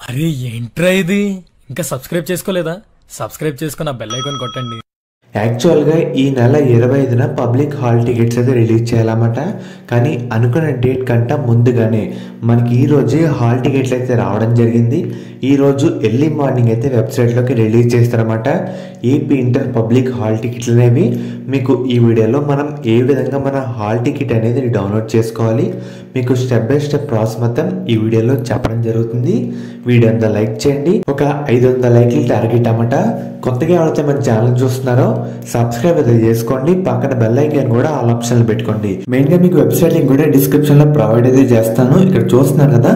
అరే ఏంట్రా ఇది? ఇంకా సబ్స్క్రైబ్ చేసుకోలేదా? సబ్స్క్రైబ్ చేసుకుని ఆ బెల్ ఐకాన్ కొట్టండి. యాక్చువల్గా ఈ నెల 25న పబ్లిక్ హాల్ టికెట్స్ అయితే రిలీజ్ చేయాలన్నమాట. కానీ అనుకున్న డేట్ కంటే ముందుగానే మనకి ఈ రోజే హాల్ టికెట్లు అయితే రావడం జరిగింది. ఈరోజు ఎర్లీ మార్నింగ్ అయితే వెబ్సైట్లోకి రిలీజ్ చేస్తారన్నమాట. ఏపీ ఇంటర్ పబ్లిక్ హాల్ టికెట్లు అనేవి మీకు ఈ వీడియోలో మనం ఏ విధంగా మన హాల్ టికెట్ అనేది డౌన్లోడ్ చేసుకోవాలి మీకు స్టెప్ బై స్టెప్ ప్రాసెస్ మొత్తం ఈ వీడియోలో చెప్పడం జరుగుతుంది. వీడియో అంతా లైక్ చేయండి. ఒక 500 లైక్లు టార్గెట్ అన్నమాట. కొత్తగా ఎవరైతే మన ఛానల్ చూస్తున్నారో సబ్స్క్రైబ్ అయితే చేసుకోండి. పక్కన బెల్ ఐకాన్ కూడా ఆల్ ఆప్షన్లు పెట్టుకోండి. మెయిన్ గా మీకు వెబ్సైట్ లింక్ కూడా డిస్క్రిప్షన్ లో ప్రొవైడ్ అయితే చేస్తాను. ఇక్కడ చూస్తున్నారు కదా,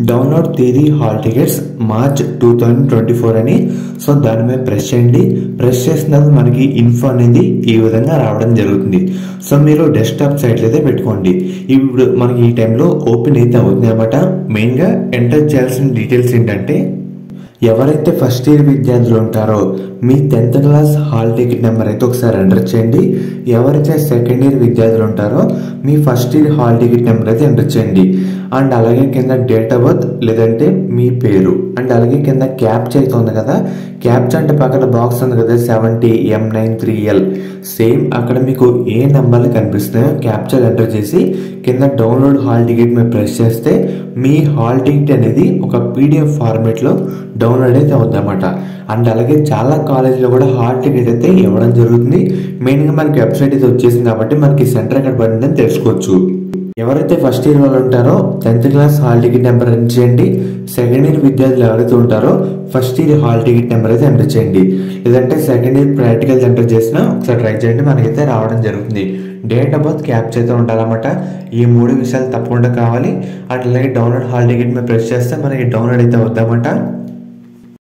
డౌన్లోడ్ తేదీ హాల్ టికెట్స్ మార్చ్ 2024 అని. సో దాని మీద ప్రెస్ చేయండి. ప్రెస్ చేసినప్పుడు మనకి ఇన్ఫో అనేది ఈ విధంగా రావడం జరుగుతుంది. సో మీరు డెస్క్టాప్ సైట్ అయితే పెట్టుకోండి. ఇప్పుడు మనకి ఈ టైంలో ఓపెన్ అయితే అవుతుంది అనమాట. మెయిన్ గా ఎంటర్ చేయాల్సిన డీటెయిల్స్ ఏంటంటే, ఎవరైతే ఫస్ట్ ఇయర్ విద్యార్థులు ఉంటారో మీ 10th class hall ticket number అయితే ఒకసారి ఎంటర్ చేయండి. ఎవరైతే సెకండ్ ఇయర్ విద్యార్థులు ఉంటారో మీ first year hall ticket number అయితే ఎంటర్ చేయండి. అండ్ అలాగే కింద డేట్ ఆఫ్ బర్త్ లేదంటే మీ పేరు, అండ్ అలాగే కింద క్యాప్చా అయితే ఉంది కదా, క్యాప్చా అంటే పక్కన బాక్స్ ఉంది కదా 70M93L, సేమ్ అక్కడ మీకు ఏ నెంబర్లు కనిపిస్తున్నాయో క్యాప్చా ఎంటర్ చేసి కింద డౌన్లోడ్ హాల్ టికెట్ మీద ప్రెస్ చేస్తే మీ హాల్ టికెట్ అనేది ఒక PDF ఫార్మేట్లో డౌన్లోడ్ అయితే అవుతుంది అన్నమాట. అండ్ అలాగే చాలా కాలేజీలో కూడా హాల్ టికెట్ అయితే ఇవ్వడం జరుగుతుంది. మెయిన్గా మనకి వెబ్సైట్ అయితే వచ్చేసింది కాబట్టి మనకి సెంటర్ ఎక్కడ పడిందని తెలుసుకోవచ్చు. ఎవరైతే ఫస్ట్ ఇయర్ వాళ్ళు ఉంటారో 10th class hall ticket number enter చేయండి. సెకండ్ ఇయర్ విద్యార్థులు ఎవరైతే ఉంటారో first year hall ticket number అయితే ఎంటర్ చేయండి. లేదంటే సెకండ్ ఇయర్ ప్రాక్టికల్స్ ఎంటర్ చేసినా ఒకసారి ట్రై చేయండి, మనకైతే రావడం జరుగుతుంది. డేట్ ఆఫ్ బర్త్ క్యాప్చా అయితే ఉండాలన్నమాట. ఈ 3 విషయాలు తప్పకుండా కావాలి. అట్లాగే డౌన్లోడ్ హాల్ టికెట్ మీద ప్రెస్ చేస్తే మనకి డౌన్లోడ్ అయితే అవుతామన్నమాట.